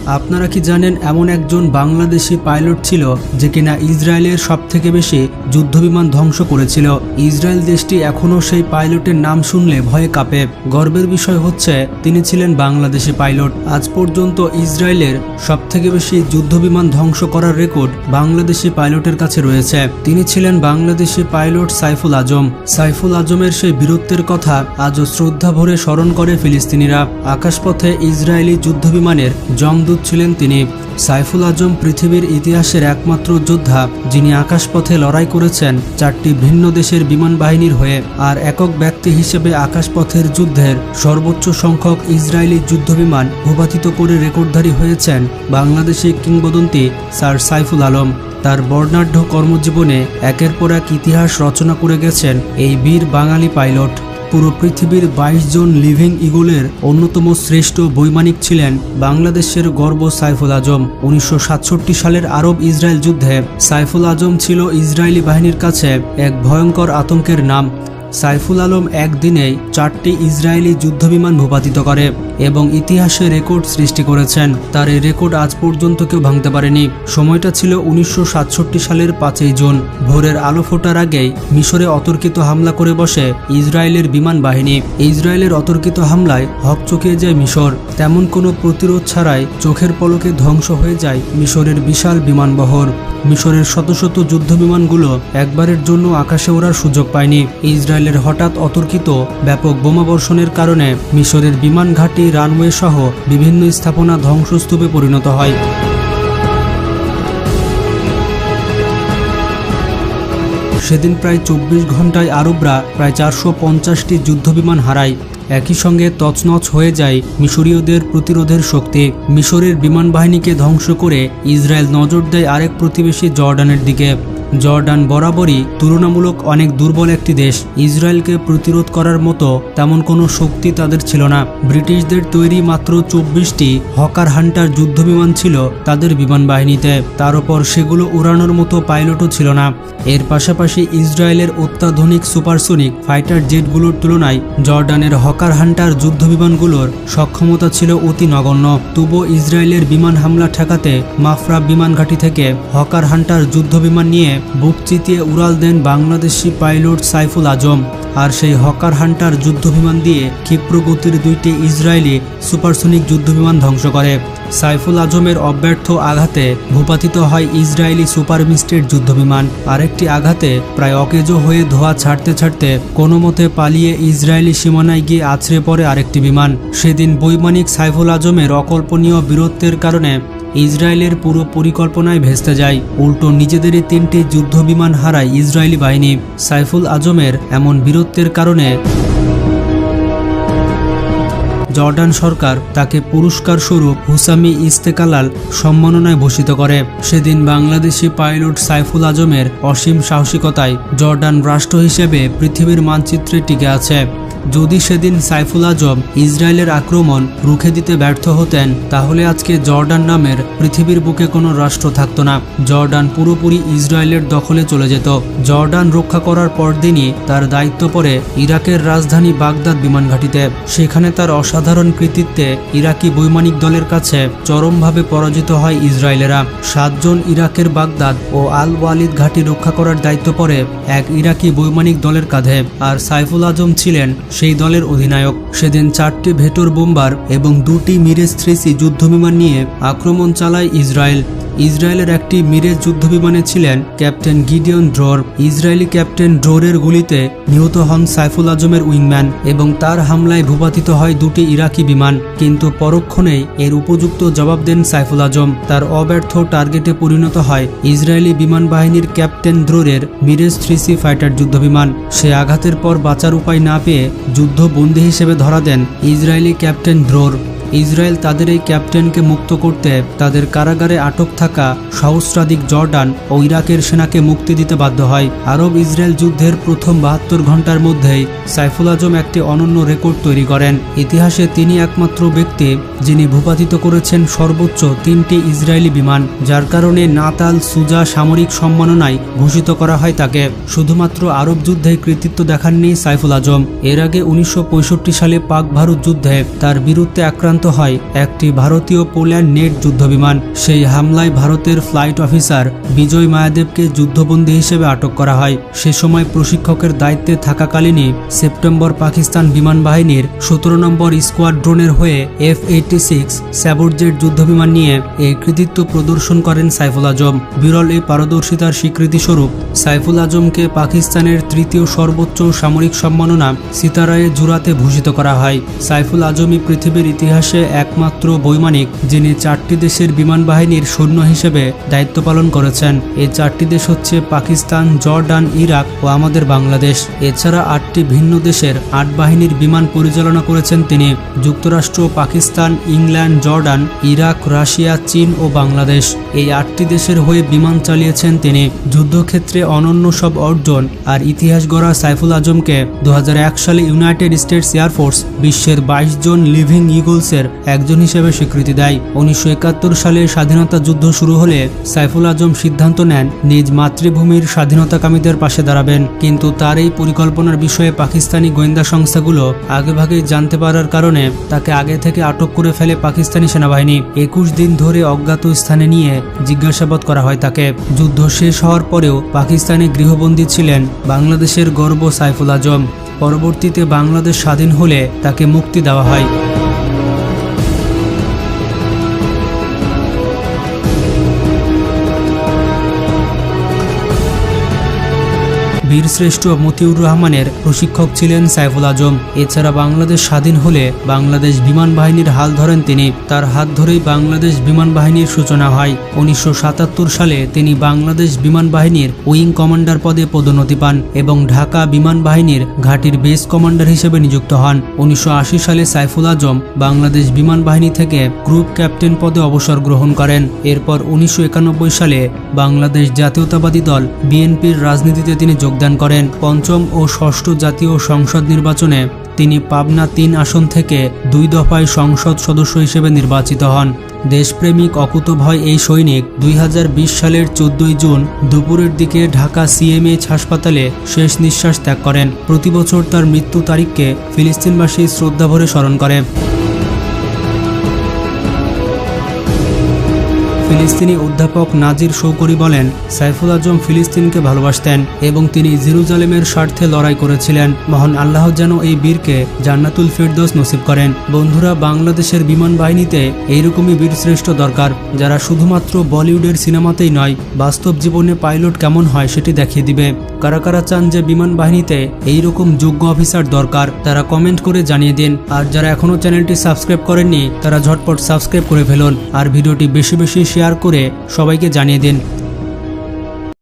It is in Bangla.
আপনারা কি জানেন এমন একজন বাংলাদেশি পাইলট ছিল যে কিনা ইসরায়েলের সবথেকে বেশি যুদ্ধবিমান ধ্বংস করেছিল। ইসরায়েল দেশটি এখনও সেই পাইলটের নাম শুনলে ভয়ে কাঁপে। গর্বের বিষয় হচ্ছে তিনি ছিলেন বাংলাদেশি পাইলট। আজ পর্যন্ত ইসরায়েলের সবথেকে বেশি যুদ্ধবিমান ধ্বংস করার রেকর্ড বাংলাদেশি পাইলটের কাছে রয়েছে। তিনি ছিলেন বাংলাদেশি পাইলট সাইফুল আজম। সাইফুল আজমের সেই বীরত্বের কথা আজও শ্রদ্ধা ভরে স্মরণ করে ফিলিস্তিনিরা। আকাশপথে ইসরায়েলি যুদ্ধবিমানের জমদূত ছিলেন তিনি। সাইফুল আজম পৃথিবীর ইতিহাসের একমাত্র যোদ্ধা যিনি আকাশপথে লড়াই করেছেন 4টি ভিন্ন দেশের বিমান বাহিনীর হয়ে। আর একক ব্যক্তি হিসেবে আকাশপথের যুদ্ধের সর্বোচ্চ সংখ্যক ইসরায়েলি যুদ্ধবিমান ভূপাতিত করে রেকর্ডধারী হয়েছেন বাংলাদেশি কিংবদন্তি স্যার সাইফুল আলম। তার বর্ণাঢ্য কর্মজীবনে একের পর এক ইতিহাস রচনা করে গেছেন এই বীর বাঙালি পাইলট। পুরো পৃথিবীর 22 জন লিভিং ইগলের অন্যতম শ্রেষ্ঠ বৈমানিক ছিলেন বাংলাদেশের গর্ব সাইফুল আজম। 1967 সালের আরব ইসরায়েল যুদ্ধে সাইফুল আজম ছিল ইসরায়েলি বাহিনীর কাছে এক ভয়ঙ্কর আতঙ্কের নাম। সাইফুল আলম একদিনেই 4টি ইসরায়েলি যুদ্ধবিমান ভূপাতিত করে এবং ইতিহাসে রেকর্ড সৃষ্টি করেছেন। তার এই রেকর্ড আজ পর্যন্ত কেউ ভাঙতে পারেনি। সময়টা ছিল 1967 সালের 5ই জুন। ভোরের আলো ফোটার আগেই মিশরে অতর্কিত হামলা করে বসে ইসরায়েলের বিমান বাহিনী। ইসরায়েলের অতর্কিত হামলায় হকচকিয়ে যায় মিশর। তেমন কোনো প্রতিরোধ ছাড়াই চোখের পলকে ধ্বংস হয়ে যায় মিশরের বিশাল বিমানবহর। মিশরের শত শত যুদ্ধবিমানগুলো একবারের জন্য আকাশে ওড়ার সুযোগ পায়নি। ইসরায়েলের হঠাৎ অতর্কিত ব্যাপক বোমাবর্ষণের কারণে মিশরের বিমান ঘাঁটি, রানওয়ে সহ বিভিন্ন স্থাপনা ধ্বংসস্তূপে পরিণত হয়। সেদিন প্রায় 24 ঘন্টায় আরবরা প্রায় 450টি যুদ্ধবিমান হারায়। একই সঙ্গে তছনছ হয়ে যায় মিশরীয়দের প্রতিরোধের শক্তি। মিশরের বিমান বাহিনীকে ধ্বংস করে ইসরায়েল নজর দেয় আরেক প্রতিবেশী জর্ডানের দিকে। জর্ডান বরাবরই তুলনামূলক অনেক দুর্বল একটি দেশ। ইসরায়েলকে প্রতিরোধ করার মতো তেমন কোনো শক্তি তাদের ছিল না। ব্রিটিশদের তৈরি মাত্র 24টি হকার হান্টার যুদ্ধবিমান ছিল তাদের বিমান বাহিনীতে। তার উপর সেগুলো উড়ানোর মতো পাইলটও ছিল না। এর পাশাপাশি ইসরায়েলের অত্যাধুনিক সুপারসোনিক ফাইটার জেটগুলোর তুলনায় জর্ডানের হকার হান্টার যুদ্ধবিমানগুলোর সক্ষমতা ছিল অতি নগণ্য। তবুও ইসরায়েলের বিমান হামলা ঠেকাতে মাফরা বিমান ঘাঁটি থেকে হকার হান্টার যুদ্ধবিমান নিয়ে বুক চিতিয়ে উড়াল দেন বাংলাদেশি পাইলট সাইফুল আজম। আর সেই হকার হান্টার যুদ্ধবিমান দিয়ে ক্ষিপ্র গতির 2টি ইসরায়েলি সুপারসোনিক যুদ্ধবিমান ধ্বংস করে। সাইফুল আজমের অব্যর্থ আঘাতে ভূপাতিত হয় ইসরায়েলি সুপার মিস্টের যুদ্ধবিমান। আরেকটি আঘাতে প্রায় অকেজো হয়ে ধোঁয়া ছাড়তে ছাড়তে কোনো মতে পালিয়ে ইসরায়েলি সীমানায় গিয়ে আছড়ে পড়ে আরেকটি বিমান। সেদিন বৈমানিক সাইফুল আজমের অকল্পনীয় বীরত্বের কারণে ইসরায়েলের পুরো পরিকল্পনায় ভেস্তে যায়। উল্টো নিজেদেরই 3টি যুদ্ধবিমান হারায় ইসরায়েলি বাহিনী। সাইফুল আজমের এমন বীরত্বের কারণে জর্ডান সরকার তাকে পুরস্কার স্বরূপ হুসামি ইস্তেকালাল সম্মাননায় ভূষিত করে। সেদিন বাংলাদেশি পাইলট সাইফুল আজমের অসীম সাহসিকতায় জর্ডান রাষ্ট্র হিসেবে পৃথিবীর মানচিত্রে টিকে আছে। যদি সেদিন সাইফুল আজম ইসরায়েলের আক্রমণ রুখে দিতে ব্যর্থ হতেন তাহলে আজকে জর্ডান নামের পৃথিবীর বুকে কোনো রাষ্ট্র থাকতো না। জর্ডান পুরোপুরি ইসরায়েলের দখলে চলে যেত। জর্ডান রক্ষা করার পরদিনই তার দায়িত্ব পড়ে ইরাকের রাজধানী বাগদাদ বিমান ঘাঁটিতে। সেখানে তার অসাধারণ কৃতিত্বে ইরাকি বৈমানিক দলের কাছে চরমভাবে পরাজিত হয় ইসরায়েলেরা। 7 জন ইরাকের বাগদাদ ও আল ওয়ালিদ ঘাঁটি রক্ষা করার দায়িত্ব পড়ে এক ইরাকি বৈমানিক দলের কাঁধে। আর সাইফুল আজম ছিলেন সেই দলের অধিনায়ক। সেদিন 4টি ভেটর বোম্বার এবং 2টি মিরেজ 3C যুদ্ধবিমান নিয়ে আক্রমণ চালায় ইসরায়েল। ইসরায়েলের একটি মিরেজ যুদ্ধবিমানে ছিলেন ক্যাপ্টেন গিডিয়ন ড্রোর। ইসরায়েলি ক্যাপ্টেন ড্রোরের গুলিতে নিহত হন সাইফুল আজমের উইংম্যান এবং তার হামলায় ভূপাতিত হয় 2টি ইরাকি বিমান। কিন্তু পরক্ষণেই এর উপযুক্ত জবাব দেন সাইফুল আজম। তার অব্যর্থ টার্গেটে পরিণত হয় ইসরায়েলি বিমান বাহিনীর ক্যাপ্টেন ড্রোরের মিরেজ 3C ফাইটার যুদ্ধবিমান। সে আঘাতের পর বাঁচার উপায় না পেয়ে যুদ্ধবন্দী হিসেবে ধরা দেন ইসরায়েলি ক্যাপ্টেন ড্রোর। ইসরায়েল তাদের এই ক্যাপ্টেনকে মুক্ত করতে তাদের কারাগারে আটক থাকা সহস্রাধিক জর্ডান ও ইরাকের সেনাকে মুক্তি দিতে বাধ্য হয়। আরব ইসরায়েল যুদ্ধের প্রথম 72 ঘন্টার মধ্যেই সাইফুল আজম একটি অনন্য রেকর্ড তৈরি করেন। ইতিহাসে তিনি একমাত্র ব্যক্তি যিনি ভূপাতিত করেছেন সর্বোচ্চ 3টি ইসরায়েলি বিমান, যার কারণে নাতাল সুজা সামরিক সম্মাননায় ভূষিত করা হয় তাকে। শুধুমাত্র আরব যুদ্ধে কৃতিত্ব দেখাননি সাইফুল আজম। এর আগে 1965 সালে পাক ভারত যুদ্ধে তার বীরত্বে আক্রান্ত আক্রান্ত হয় একটি ভারতীয় পোল্যান্ড নেট যুদ্ধবিমান। সেই হামলায় ভারতের ফ্লাইট অফিসার বিজয় মায়াদেবকে যুদ্ধবন্দী হিসেবে আটক করা হয়। সে সময় প্রশিক্ষকের দায়িত্বে থাকাকালীনই সেপ্টেম্বর পাকিস্তান বিমান বাহিনীর 17 নম্বর স্কোয়াড্রনের হয়ে F-86 স্যাবরজেট যুদ্ধবিমান নিয়ে এই কৃতিত্ব প্রদর্শন করেন সাইফুল আজম। বিরল এই পারদর্শিতার স্বীকৃতিস্বরূপ সাইফুল আজমকে পাকিস্তানের তৃতীয় সর্বোচ্চ সামরিক সম্মাননা সিতারায়ে জুরাতে ভূষিত করা হয়। সাইফুল আজমই পৃথিবীর ইতিহাসে একমাত্র বৈমানিক যিনি 4টি দেশের বিমান বাহিনীর সৈন্য হিসেবে দায়িত্ব পালন করেছেন। এই 4টি দেশ হচ্ছে পাকিস্তান, জর্ডান, ইরাক ও আমাদের বাংলাদেশ। এছাড়া 8টি ভিন্ন দেশের 8 বাহিনীর বিমান পরিচালনা করেছেন তিনি। যুক্তরাষ্ট্র, Pakistan, England, Jordan, Iraq, Russia, চীন ও বাংলাদেশ এই 8টি দেশের হয়ে বিমান চালিয়েছেন তিনি। যুদ্ধক্ষেত্রে অনন্য সব অর্জন আর ইতিহাস গড়া সাইফুল আজমকে 2001 সালে ইউনাইটেড স্টেটস এয়ারফোর্স বিশ্বের 22 জন লিভিং ইগলসের একজন হিসেবে স্বীকৃতি দেয়। 1971 সালে স্বাধীনতা যুদ্ধ শুরু হলে সাইফুল আজম সিদ্ধান্ত নেন নিজ মাতৃভূমির স্বাধীনতাকামীদের পাশে দাঁড়াবেন। কিন্তু তার এই পরিকল্পনার বিষয়ে পাকিস্তানি গোয়েন্দা সংস্থাগুলো আগেভাগেই জানতে পারার কারণে তাকে আগে থেকে আটক করে ফেলে পাকিস্তানি সেনাবাহিনী। 21 দিন ধরে অজ্ঞাত স্থানে নিয়ে জিজ্ঞাসাবাদ করা হয় তাকে। যুদ্ধ শেষ হওয়ার পরেও পাকিস্তানে গৃহবন্দী ছিলেন বাংলাদেশের গর্ব সাইফুল আজম। পরবর্তীতে বাংলাদেশ স্বাধীন হলে তাকে মুক্তি দেওয়া হয়। বীরশ্রেষ্ঠ মতিউর রহমানের প্রশিক্ষক ছিলেন সাইফুল আজম। এছাড়া বাংলাদেশ স্বাধীন হলে বাংলাদেশ বিমান বাহিনীর হাল ধরেন তিনি। তার হাত ধরেই বাংলাদেশ বিমান বাহিনীর সূচনা হয়। 1977 সালে তিনি বাংলাদেশ বিমান বাহিনীর উইং কমান্ডার পদে পদোন্নতি পান এবং ঢাকা বিমান বাহিনীর ঘাঁটির বেস কমান্ডার হিসেবে নিযুক্ত হন। 1980 সালে সাইফুল আজম বাংলাদেশ বিমান বাহিনী থেকে গ্রুপ ক্যাপ্টেন পদে অবসর গ্রহণ করেন। এরপর 1991 সালে বাংলাদেশ জাতীয়তাবাদী দল বিএনপির রাজনীতিতে তিনি যোগদান করেন। পঞ্চম ও ষষ্ঠ জাতীয় সংসদ নির্বাচনে তিনি পাবনা 3 আসন থেকে 2 দফায় সংসদ সদস্য হিসেবে নির্বাচিত হন। দেশপ্রেমিক অকুতভয় এই সৈনিক 2020 সালের 14 জুন দুপুরের দিকে ঢাকা CMH হাসপাতালে শেষ নিঃশ্বাস ত্যাগ করেন। প্রতি বছর তার মৃত্যু তারিখকে ফিলিস্তিনবাসী শ্রদ্ধাভরে স্মরণ করে। ফিলিস্তিনি অধ্যাপক নাজির শৌকরি বলেন, সাইফুল আজম ফিলিস্তিনকে ভালোবাসতেন এবং তিনি জেরুজালেমের স্বার্থে লড়াই করেছিলেন। মহান আল্লাহ যেন এই বীরকে জান্নাতুল ফিরদৌস নসিব করেন। বন্ধুরা, বাংলাদেশের বিমান বাহিনীতে এইরকমই বীরশ্রেষ্ঠ দরকার, যারা শুধুমাত্র বলিউডের সিনেমাতেই নয়, বাস্তব জীবনে পাইলট কেমন হয় সেটি দেখিয়ে দিবে। কারা কারা চান যে বিমান বাহিনীতে এইরকম যোগ্য অফিসার দরকার, তারা কমেন্ট করে জানিয়ে দিন। আর যারা এখনও চ্যানেলটি সাবস্ক্রাইব করেননি তারা ঝটপট সাবস্ক্রাইব করে ফেলুন আর ভিডিওটি বেশি বেশি শেয়ার করে সবাইকে জানিয়ে দিন।